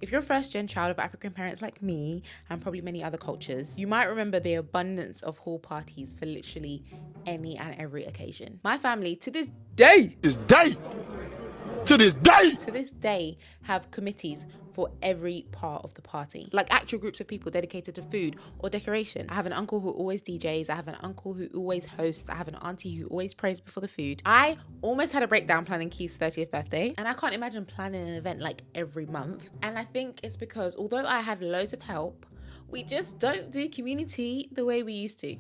If you're a first-gen child of African parents like me, and probably many other cultures, you might remember the abundance of hall parties for literally any and every occasion. My family, to this day, have committees for every part of the party, like actual groups of people dedicated to food or decoration. I have an uncle who always DJs, I have an uncle who always hosts, I have an auntie who always prays before the food. I almost had a breakdown planning Keith's 30th birthday, and I can't imagine planning an event like every month. And I think it's because although I had loads of help, we just don't do community the way we used to.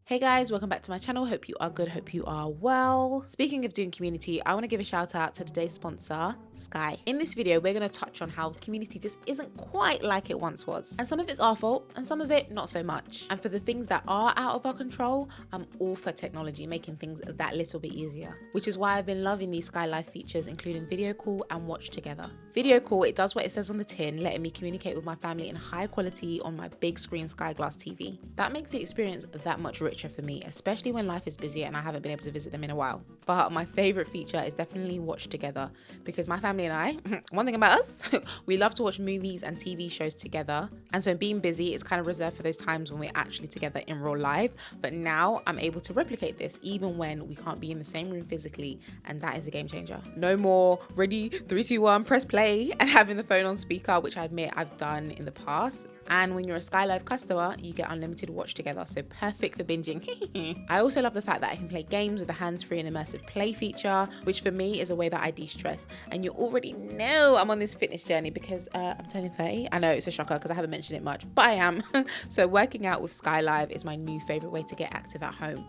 Hey guys, welcome back to my channel. Hope you are good, hope you are well. Speaking of doing community, I want to give a shout out to today's sponsor, Sky. In this video, we're going to touch on how community just isn't quite like it once was. And some of it's our fault, and some of it not so much. And for the things that are out of our control, I'm all for technology making things that little bit easier. Which is why I've been loving these Sky Live features, including video call and watch together. Video call, it does what it says on the tin, letting me communicate with my family in high quality on my big screen Sky Glass TV. That makes the experience that much richer for me, especially when life is busy and I haven't been able to visit them in a while. But my favorite feature is definitely watch together, because my family and I, one thing about us, we love to watch movies and TV shows together. And so being busy is kind of reserved for those times when we're actually together in real life. But now I'm able to replicate this even when we can't be in the same room physically, and that is a game changer. No more ready, 3, 2, 1, press play and having the phone on speaker, which I admit I've done in the past. And when you're a Sky Live customer, you get unlimited watch together, so perfect for binging. I also love the fact that I can play games with the hands-free and immersive play feature, which for me is a way that I de-stress. And you already know I'm on this fitness journey because I'm turning 30. I know it's a shocker because I haven't mentioned it much, but I am. So working out with Sky Live is my new favorite way to get active at home.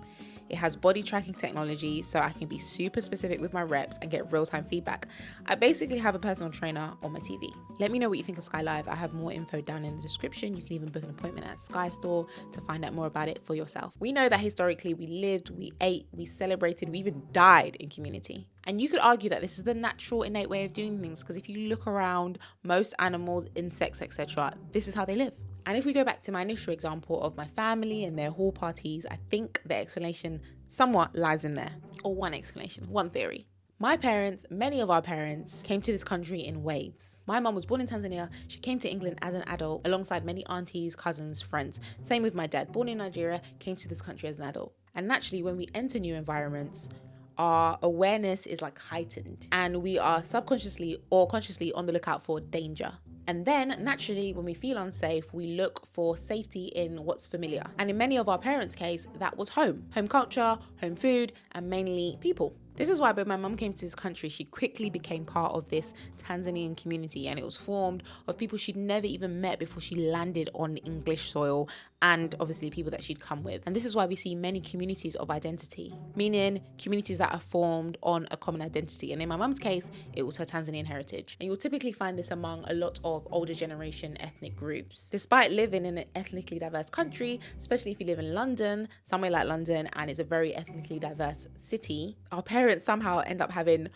It has body tracking technology, so I can be super specific with my reps and get real-time feedback. I basically have a personal trainer on my TV. Let me know what you think of Sky Live. I have more info down in the description. You can even book an appointment at Sky Store to find out more about it for yourself. We know that historically we lived, we ate, we celebrated, we even died in community. And you could argue that this is the natural, innate way of doing things, because if you look around, most animals, insects, etc., this is how they live. And if we go back to my initial example of my family and their hall parties, I think the explanation somewhat lies in there. Or one explanation, one theory. My parents, many of our parents, came to this country in waves. My mum was born in Tanzania. She came to England as an adult alongside many aunties, cousins, friends. Same with my dad, born in Nigeria, came to this country as an adult. And naturally, when we enter new environments, our awareness is like heightened, and we are subconsciously or consciously on the lookout for danger. And then naturally, when we feel unsafe, we look for safety in what's familiar. And in many of our parents' case, that was home culture, home food, and mainly people. This is why when my mum came to this country, she quickly became part of this Tanzanian community, and it was formed of people she'd never even met before she landed on English soil, and obviously people that she'd come with. And this is why we see many communities of identity, meaning communities that are formed on a common identity. And in my mum's case, it was her Tanzanian heritage. And you'll typically find this among a lot of older generation ethnic groups. Despite living in an ethnically diverse country, especially if you live in London, somewhere like London, and it's a very ethnically diverse city, our parents somehow end up having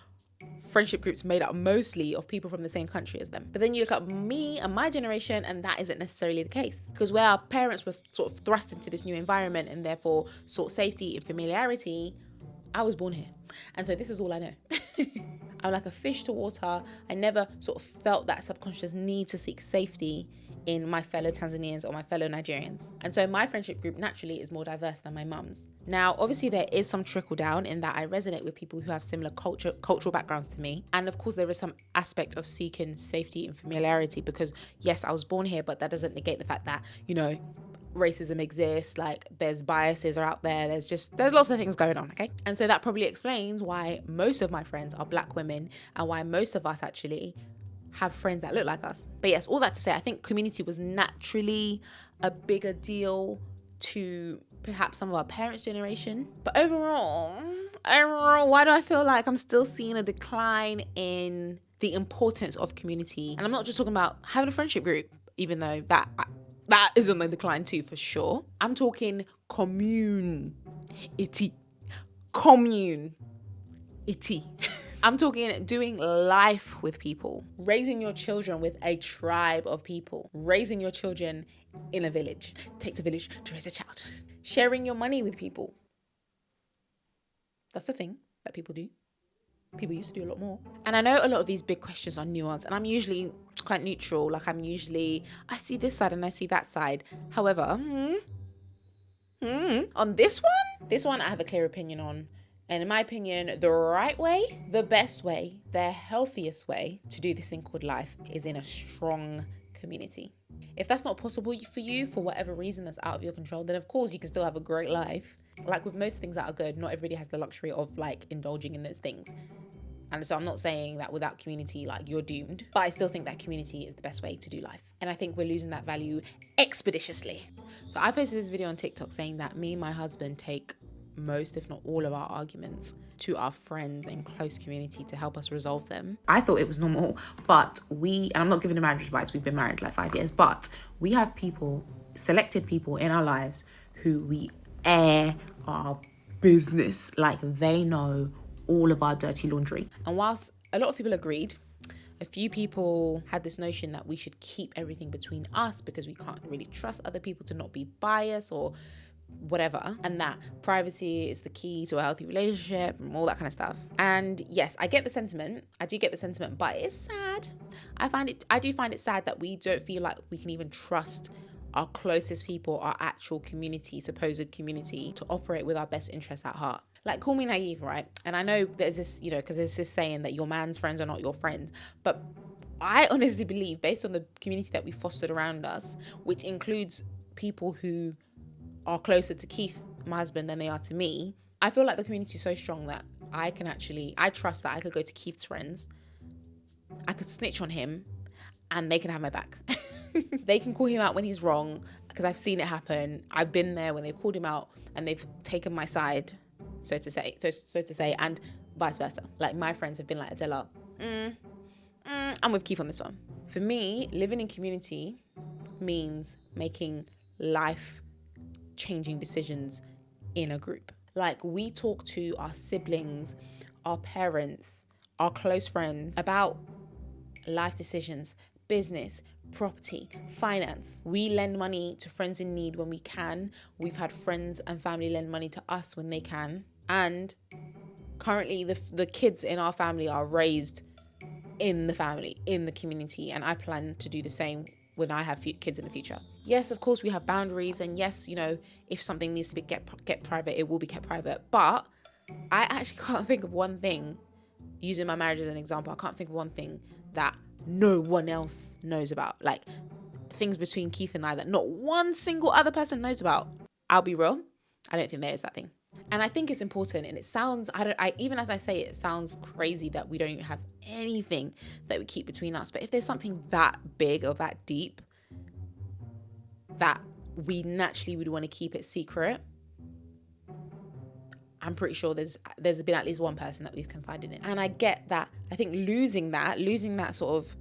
friendship groups made up mostly of people from the same country as them. But then you look at me and my generation, and that isn't necessarily the case, because where our parents were sort of thrust into this new environment and therefore sought safety and familiarity, I was born here, and so this is all I know. I'm like a fish to water. I never sort of felt that subconscious need to seek safety in my fellow Tanzanians or my fellow Nigerians. And so my friendship group naturally is more diverse than my mum's. Now, obviously there is some trickle down in that I resonate with people who have similar cultural backgrounds to me. And of course there is some aspect of seeking safety and familiarity, because yes, I was born here, but that doesn't negate the fact that, you know, racism exists, like there's biases are out there, there's lots of things going on, okay? And so that probably explains why most of my friends are black women, and why most of us actually have friends that look like us. But yes, all that to say, I think community was naturally a bigger deal to perhaps some of our parents' generation. But overall, why do I feel like I'm still seeing a decline in the importance of community? And I'm not just talking about having a friendship group, even though that is on the decline too, for sure. I'm talking community. I'm talking doing life with people, raising your children with a tribe of people, raising your children in a village. It takes a village to raise a child. Sharing your money with people. That's a thing that people do. People used to do a lot more. And I know a lot of these big questions are nuanced, and I'm usually quite neutral. Like, I see this side and I see that side. However, on this one I have a clear opinion on. And in my opinion, the right way, the best way, the healthiest way to do this thing called life is in a strong community. If that's not possible for you, for whatever reason that's out of your control, then of course you can still have a great life. Like with most things that are good, not everybody has the luxury of like indulging in those things. And so I'm not saying that without community, like, you're doomed, but I still think that community is the best way to do life. And I think we're losing that value expeditiously. So I posted this video on TikTok saying that me and my husband take most, if not all, of our arguments to our friends and close community to help us resolve them. I thought it was normal, but and I'm not giving the marriage advice, we've been married like 5 years, but we have selected people in our lives who we air our business, like they know all of our dirty laundry. And whilst a lot of people agreed, a few people had this notion that we should keep everything between us because we can't really trust other people to not be biased or whatever, and that privacy is the key to a healthy relationship and all that kind of stuff. And yes, I do get the sentiment, but it's sad. I do find it sad that we don't feel like we can even trust our closest people, our actual community, supposed community, to operate with our best interests at heart. Like, call me naive, right? And I know there's this, because there's this saying that your man's friends are not your friends. But I honestly believe, based on the community that we fostered around us, which includes people who are closer to Keith, my husband, than they are to me, I feel like the community is so strong that I trust that I could go to Keith's friends, I could snitch on him, and they can have my back. They can call him out when he's wrong, because I've seen it happen. I've been there when they've called him out and they've taken my side, so to say, and vice versa. Like, my friends have been like, Adella, I'm with Keith on this one. For me, living in community means making life-changing decisions in a group. Like, we talk to our siblings, our parents, our close friends about life decisions, business, property, finance. We lend money to friends in need when we can. We've had friends and family lend money to us when they can. And currently the kids in our family are raised in the family, in the community. And I plan to do the same when I have kids in the future. Yes, of course, we have boundaries. And yes, if something needs to be kept private, it will be kept private. But I actually can't think of one thing, using my marriage as an example, I can't think of one thing that no one else knows about. Like, things between Keith and I that not one single other person knows about. I'll be real, I don't think there is that thing. And I think it's important, and it sounds, even as I say it, it sounds crazy that we don't even have anything that we keep between us. But if there's something that big or that deep that we naturally would want to keep it secret, I'm pretty sure there's been at least one person that we've confided in. And I get that. I think losing that sort of,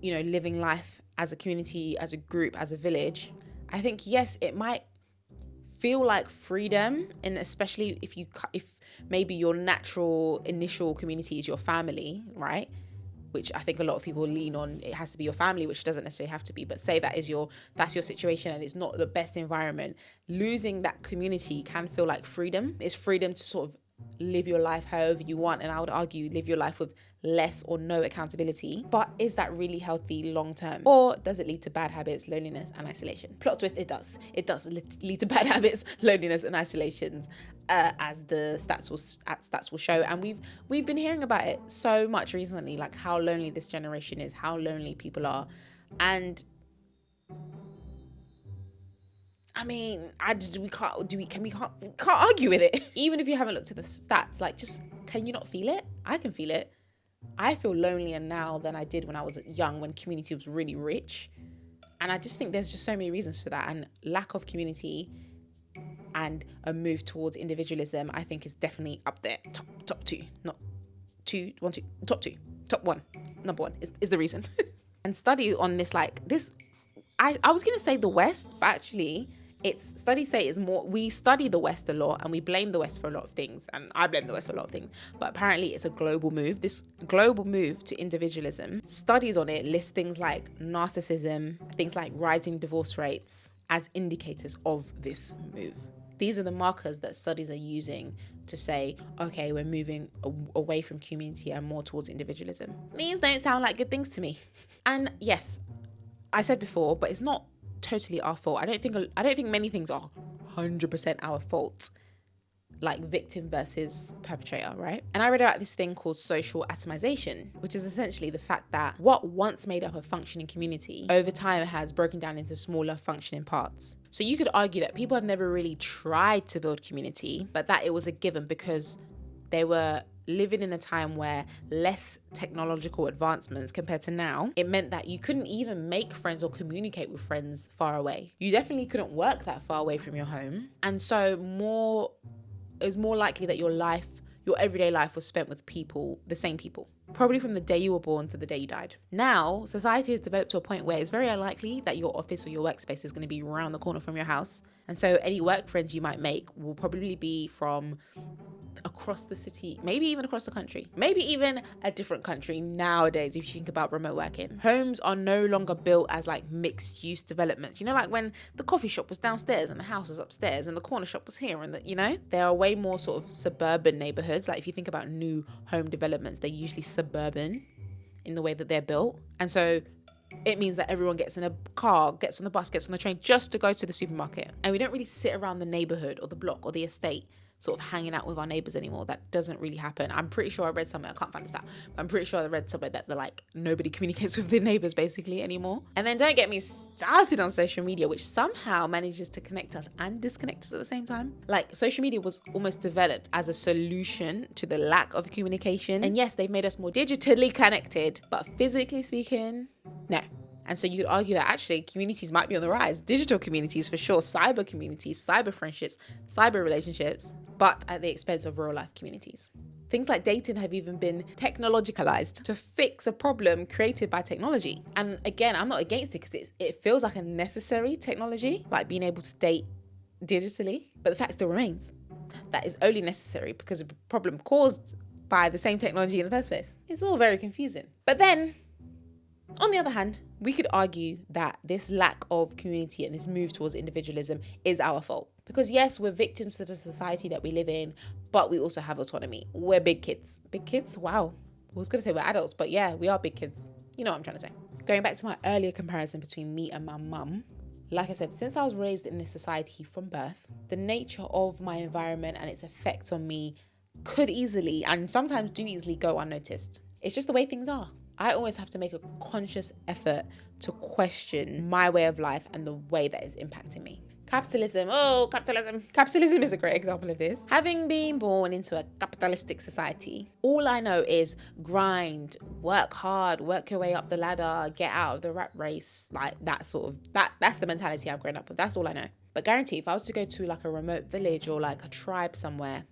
living life as a community, as a group, as a village, I think, yes, it might feel like freedom, and especially if maybe your natural initial community is your family, right? Which I think a lot of people lean on. It has to be your family, which doesn't necessarily have to be, but say that's your situation and it's not the best environment. Losing that community can feel like freedom. It's freedom to sort of live your life however you want, and I would argue live your life with less or no accountability. But is that really healthy long term, or does it lead to bad habits, loneliness, and isolation? Plot twist: it does lead to bad habits, loneliness, and isolations, as the stats will show. And we've been hearing about it so much recently, like how lonely this generation is, how lonely people are. And I mean, we can't argue with it. Even if you haven't looked at the stats, like, just, can you not feel it? I can feel it. I feel lonelier now than I did when I was young, when community was really rich. And I just think there's just so many reasons for that. And lack of community and a move towards individualism, I think, is definitely up there. Top two, not two, one, two, top two, top one, number one is the reason. And study on this, like this, I was going to say the West, but actually studies say it's more, we study the West a lot and we blame the West for a lot of things. And I blame the West for a lot of things, but apparently it's a global move. This global move to individualism, studies on it list things like narcissism, things like rising divorce rates as indicators of this move. These are the markers that studies are using to say, okay, we're moving away from community and more towards individualism. These don't sound like good things to me. And yes, I said before, but it's not totally our fault. I don't think many things are 100% our fault, like victim versus perpetrator, right? And I read about this thing called social atomization, which is essentially the fact that what once made up a functioning community over time has broken down into smaller functioning parts. So you could argue that people have never really tried to build community, but that it was a given because they were living in a time where less technological advancements compared to now, it meant that you couldn't even make friends or communicate with friends far away. You definitely couldn't work that far away from your home. And so it's more likely that your everyday life was spent with people, the same people, probably from the day you were born to the day you died. Now, society has developed to a point where it's very unlikely that your office or your workspace is going to be around the corner from your house. And so any work friends you might make will probably be from across the city, maybe even across the country, maybe even a different country nowadays if you think about remote working. Homes are no longer built as like mixed use developments. You know, like when the coffee shop was downstairs and the house was upstairs and the corner shop was here, and there are way more sort of suburban neighborhoods. Like if you think about new home developments, they're usually suburban in the way that they're built. And so it means that everyone gets in a car, gets on the bus, gets on the train just to go to the supermarket. And we don't really sit around the neighborhood or the block or the estate sort of hanging out with our neighbors anymore. That doesn't really happen. I'm pretty sure I read somewhere, I can't find the stat, but I'm pretty sure I read somewhere that they're like, nobody communicates with their neighbors basically anymore. And then don't get me started on social media, which somehow manages to connect us and disconnect us at the same time. Like social media was almost developed as a solution to the lack of communication. And yes, they've made us more digitally connected, but physically speaking, no. And so you could argue that actually communities might be on the rise. Digital communities for sure, cyber communities, cyber friendships, cyber relationships, but at the expense of real life communities. Things like dating have even been technologicalized to fix a problem created by technology. And again, I'm not against it because it feels like a necessary technology, like being able to date digitally. But the fact still remains that is only necessary because of a problem caused by the same technology in the first place. It's all very confusing. But then, on the other hand, we could argue that this lack of community and this move towards individualism is our fault. Because yes, we're victims to the society that we live in, but we also have autonomy. We're big kids. Big kids? Wow. I was going to say we're adults, but yeah, we are big kids. You know what I'm trying to say. Going back to my earlier comparison between me and my mum, like I said, since I was raised in this society from birth, the nature of my environment and its effects on me could easily, and sometimes do easily, go unnoticed. It's just the way things are. I always have to make a conscious effort to question my way of life and the way that it's impacting me. Capitalism. Capitalism is a great example of this. Having been born into a capitalistic society, all I know is grind, work hard, work your way up the ladder, get out of the rat race, like that's the mentality I've grown up with. That's all I know. But guarantee, if I was to go to like a remote village or like a tribe somewhere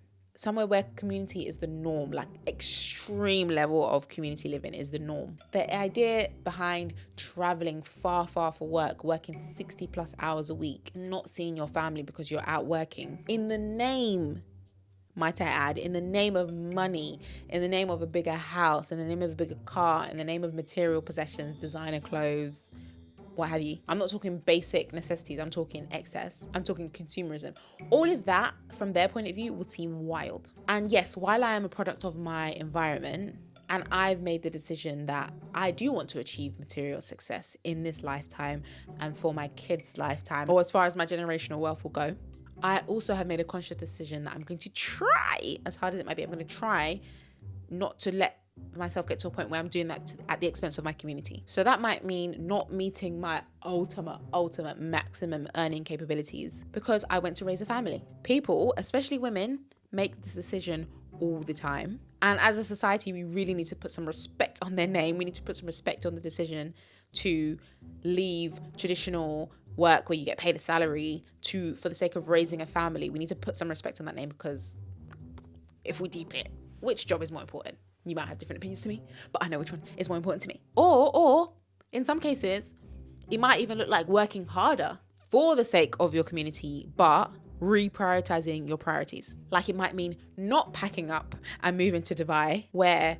where community is the norm, like extreme level of community living is the norm. The idea behind traveling far for work, working 60 plus hours a week, not seeing your family because you're out working, in the name, might I add, in the name of money, in the name of a bigger house, in the name of a bigger car, in the name of material possessions, designer clothes, what have you. I'm not talking basic necessities, I'm talking excess, I'm talking consumerism. All of that, from their point of view, would seem wild. And yes, while I am a product of my environment, and I've made the decision that I do want to achieve material success in this lifetime and for my kids' lifetime, or as far as my generational wealth will go, I also have made a conscious decision that I'm going to try, as hard as it might be, I'm going to try not to let myself get to a point where I'm doing that at the expense of my community. So that might mean not meeting my ultimate maximum earning capabilities because I went to raise a family. People, especially women, make this decision all the time. And as a society, we really need to put some respect on their name. We need to put some respect on the decision to leave traditional work where you get paid a salary for the sake of raising a family. We need to put some respect on that name because if we deep it, which job is more important? You might have different opinions to me, but I know which one is more important to me. Or in some cases, it might even look like working harder for the sake of your community, but reprioritizing your priorities. Like it might mean not packing up and moving to Dubai, where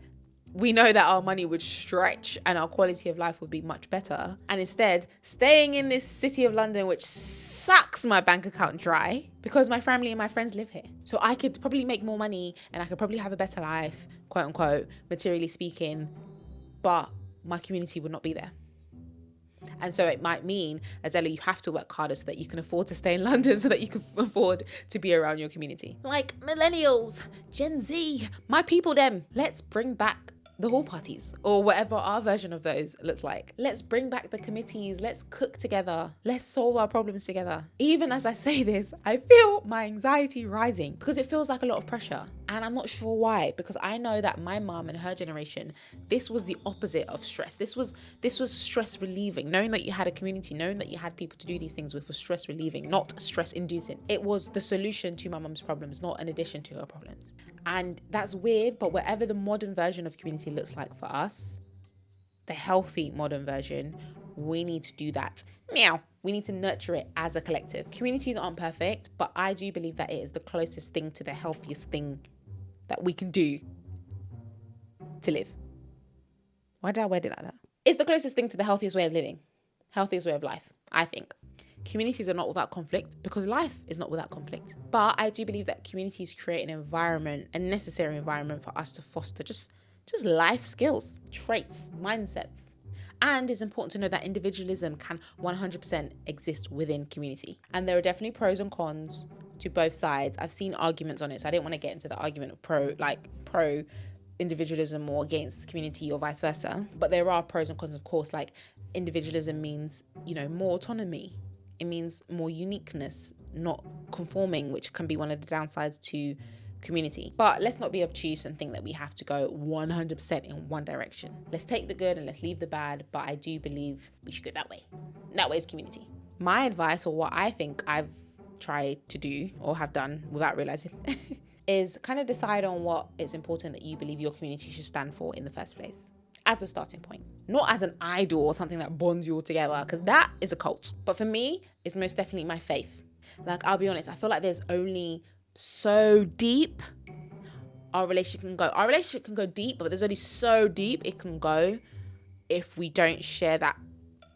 we know that our money would stretch and our quality of life would be much better. And instead, staying in this city of London, which sucks my bank account dry because my family and my friends live here. So I could probably make more money and I could probably have a better life, quote unquote, materially speaking, but my community would not be there. And so it might mean, Adella, you have to work harder so that you can afford to stay in London, so that you can afford to be around your community. Like millennials, Gen Z, my people them. Let's bring back the hall parties or whatever our version of those looks like. Let's bring back the committees. Let's cook together. Let's solve our problems together. Even as I say this, I feel my anxiety rising because it feels like a lot of pressure. And I'm not sure why, because I know that my mum and her generation, this was the opposite of stress. This was stress relieving. Knowing that you had a community, knowing that you had people to do these things with was stress relieving, not stress inducing. It was the solution to my mum's problems, not an addition to her problems. And that's weird, but whatever the modern version of community looks like for us, the healthy modern version, we need to do that now. We need to nurture it as a collective. Communities aren't perfect, but I do believe that it is the closest thing to the healthiest thing that we can do to live. Why did I word it like that? It's the closest thing to the healthiest way of living, healthiest way of life, I think. Communities are not without conflict because life is not without conflict. But I do believe that communities create an environment, a necessary environment for us to foster just life skills, traits, mindsets. And it's important to know that individualism can 100% exist within community. And there are definitely pros and cons to both sides. I've seen arguments on it, so I didn't want to get into the argument of pro individualism or against community or vice versa. But there are pros and cons, of course. Like individualism means, more autonomy. It means more uniqueness, not conforming, which can be one of the downsides to community. But let's not be obtuse and think that we have to go 100% in one direction. Let's take the good and let's leave the bad, but I do believe we should go that way. That way is community. My advice, or what I think I've tried to do or have done without realizing is kind of decide on what is important that you believe your community should stand for in the first place, as a starting point, not as an idol or something that bonds you all together, because that is a cult. But for me, it's most definitely my faith. Like, I'll be honest, I feel like there's only so deep our relationship can go. Our relationship can go deep, but there's only so deep it can go if we don't share that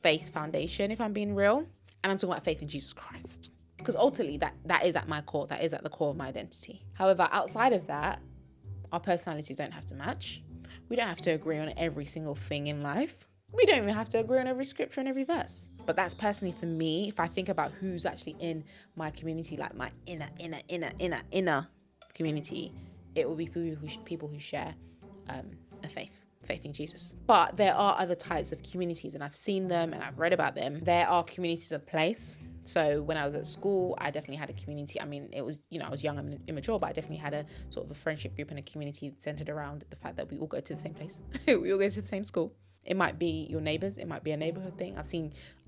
faith foundation, if I'm being real. And I'm talking about faith in Jesus Christ. Because ultimately, that is at my core. That is at the core of my identity. However, outside of that, our personalities don't have to match. We don't have to agree on every single thing in life. We don't even have to agree on every scripture and every verse. But that's personally for me, if I think about who's actually in my community, like my inner community, it will be people who share a faith in Jesus. But there are other types of communities, and I've seen them and I've read about them. There are communities of place. So when I was at school, I definitely had a community. I mean, it was, I was young and immature, but I definitely had a sort of a friendship group and a community centered around the fact that we all go to the same place. We all go to the same school. It might be your neighbors. It might be a neighborhood thing.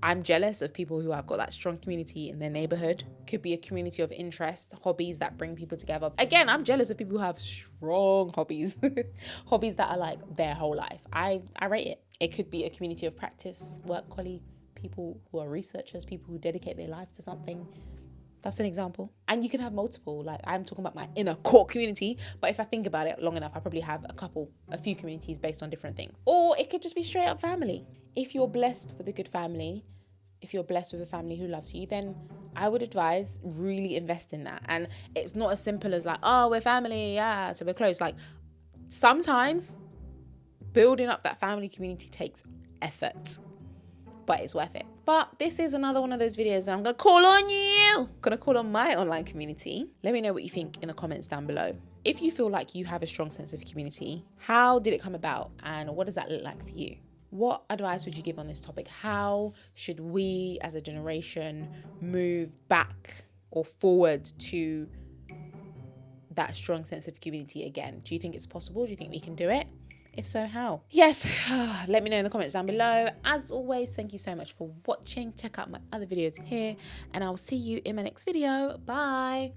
I'm jealous of people who have got that strong community in their neighborhood. Could be a community of interest, hobbies that bring people together. Again, I'm jealous of people who have strong hobbies, hobbies that are like their whole life. I rate it. It could be a community of practice, work colleagues, people who are researchers, people who dedicate their lives to something. That's an example. And you can have multiple. Like, I'm talking about my inner core community, but if I think about it long enough, I probably have a few communities based on different things. Or it could just be straight up family. If you're blessed with a good family, if you're blessed with a family who loves you, then I would advise really invest in that. And it's not as simple as like, oh, we're family, yeah, so we're close. Like, sometimes building up that family community takes effort, but it's worth it. But this is another one of those videos I'm gonna call on you. I'm gonna call on my online community. Let me know what you think in the comments down below. If you feel like you have a strong sense of community, how did it come about and what does that look like for you? What advice would you give on this topic? How should we as a generation move back or forward to that strong sense of community again? Do you think it's possible? Do you think we can do it? If so, how? Yes, let me know in the comments down below. As always, thank you so much for watching. Check out my other videos here and I will see you in my next video. Bye.